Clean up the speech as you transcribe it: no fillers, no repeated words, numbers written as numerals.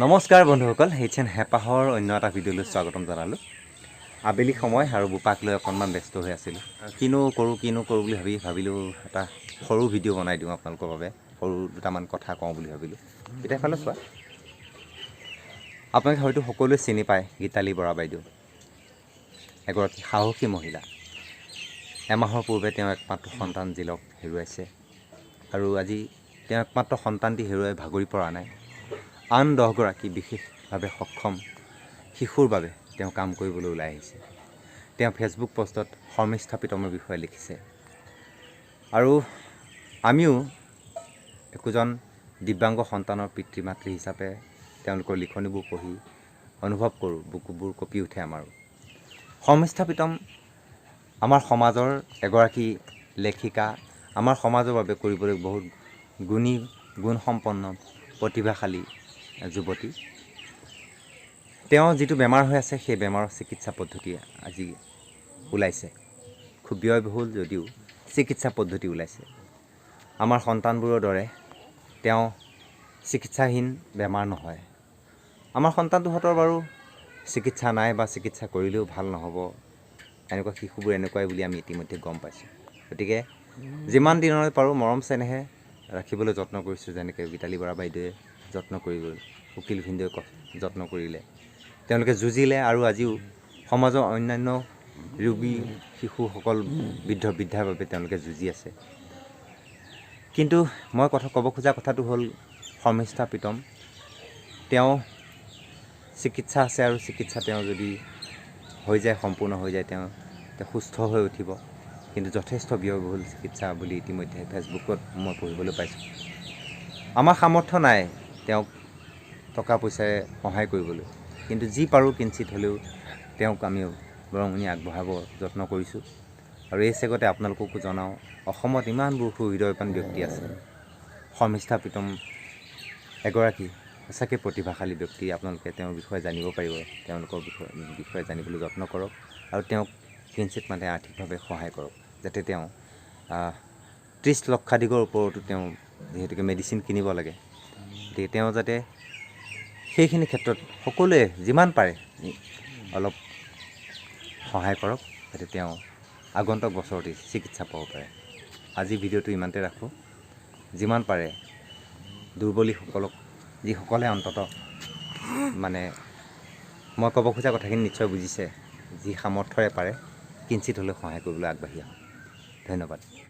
নমস্কাৰ বন্ধুসকল, হেইচেন হেপাহৰ অন্য এটা ভিডিঅ'লৈ স্বাগতম জনালোঁ। আবেলি সময় আৰু বোপাক লৈ অকণমান ব্যস্ত হৈ আছিলোঁ। কিনো কৰোঁ বুলি ভাবিলোঁ এটা সৰু ভিডিঅ' বনাই দিওঁ আপোনালোকৰ বাবে। সৰু দুটামান কথা কওঁ বুলি ভাবিলোঁ। এতিয়া ফালে চোৱা, আপোনালোকে হয়তো সকলোৱে চিনি পায় গীতালি বৰা বাইদেউ, এগৰাকী সাহসী মহিলা। এমাহৰ পূৰ্বে তেওঁ একমাত্ৰ সন্তান জিলক হেৰুৱাইছে আৰু আজি তেওঁ একমাত্ৰ সন্তানটি হেৰুৱাই ভাগৰি পৰা নাই। আন 10গৰাকী বিশেষভাৱে সক্ষম শিশুৰ বাবে তেওঁ কাম কৰিবলৈ ওলাই আহিছে। তেওঁ ফেচবুক পোষ্টত শৰ্মিষ্ঠাপিতমৰ বিষয়ে লিখিছে আৰু আমিও একোজন দিব্যাংগ সন্তানৰ পিতৃ মাতৃ হিচাপে তেওঁলোকৰ লিখনিবোৰ পঢ়ি অনুভৱ কৰোঁ, বুকুবোৰ কঁপি উঠে আমাৰো। শৰ্মিষ্ঠাপিতম আমাৰ সমাজৰ এগৰাকী লেখিকা, আমাৰ সমাজৰ বাবে কৰিবলৈ বহুত গুণসম্পন্ন প্ৰতিভাশালী যুৱতী। তেওঁ যিটো বেমাৰ হৈ আছে সেই বেমাৰৰ চিকিৎসা পদ্ধতি আজি ওলাইছে। খুব ব্যয়বহুল যদিও চিকিৎসা পদ্ধতি ওলাইছে। আমাৰ সন্তানবোৰৰ দৰে তেওঁ চিকিৎসাহীন বেমাৰ নহয়। আমাৰ সন্তানটোহঁতৰ বাৰু চিকিৎসা নাই বা চিকিৎসা কৰিলেও ভাল নহ'ব, এনেকুৱা শিশুবোৰ এনেকুৱাই বুলি আমি ইতিমধ্যে গম পাইছোঁ। গতিকে যিমান দিনলৈ পাৰোঁ মৰম চেনেহে ৰাখিবলৈ যত্ন কৰিছোঁ, যেনেকৈ গীতালি বৰা বাইদেৱে যত্ন কৰি গ'ল, উকিল ভিন্দুৱে যত্ন কৰিলে, তেওঁলোকে যুঁজিলে আৰু আজিও সমাজৰ অন্যান্য ৰোগী শিশুসকল বৃদ্ধাৰ বাবে তেওঁলোকে যুঁজি আছে। কিন্তু মই ক'ব খোজা কথাটো হ'ল শৰ্মিষ্ঠাপিতম, তেওঁ চিকিৎসা আছে আৰু চিকিৎসা তেওঁ যদি হৈ যায়, সম্পূৰ্ণ হৈ যায়, তেওঁ সুস্থ হৈ উঠিব। কিন্তু যথেষ্ট ব্যয়বহুল চিকিৎসা বুলি ইতিমধ্যে ফেচবুকত মই পঢ়িবলৈ পাইছোঁ। আমাৰ সামৰ্থ্য নাই তেওঁক টকা পইচাৰে সহায় কৰিবলৈ, কিন্তু যি পাৰোঁ কিঞ্চিত হ'লেও তেওঁক আমি বৰঙণি আগবঢ়াব যত্ন কৰিছোঁ। আৰু এই চেগতে আপোনালোককো জনাওঁ, অসমত ইমানবোৰ সুহৃদয়ৱান ব্যক্তি আছে। শৰ্মিষ্ঠাপিতম এগৰাকী সঁচাকৈ প্ৰতিভাশালী ব্যক্তি। আপোনালোকে তেওঁৰ বিষয়ে জানিব পাৰিব, তেওঁলোকৰ বিষয়ে জানিবলৈ যত্ন কৰক আৰু তেওঁক কিঞ্চিত মানে আৰ্থিকভাৱে সহায় কৰক, যাতে তেওঁ 30 লক্ষাধিকৰ ওপৰতো তেওঁ যিহেতুকে মেডিচিন কিনিব লাগে, গতিকে তেওঁ যাতে সেইখিনি ক্ষেত্ৰত সকলোৱে যিমান পাৰে অলপ সহায় কৰক, যাতে তেওঁ আগন্তুক বছৰতে চিকিৎসা পাব পাৰে। আজি ভিডিঅ'টো ইমানতে ৰাখোঁ। যিমান পাৰে দুৰ্বলীসকলক, যিসকলে অন্ততঃ মানে মই ক'ব খোজা কথাখিনি নিশ্চয় বুজিছে, যি সামৰ্থ্যৰে পাৰে কিঞ্চিত হ'লেও সহায় কৰিবলৈ আগবাঢ়ি আহক। ধন্যবাদ।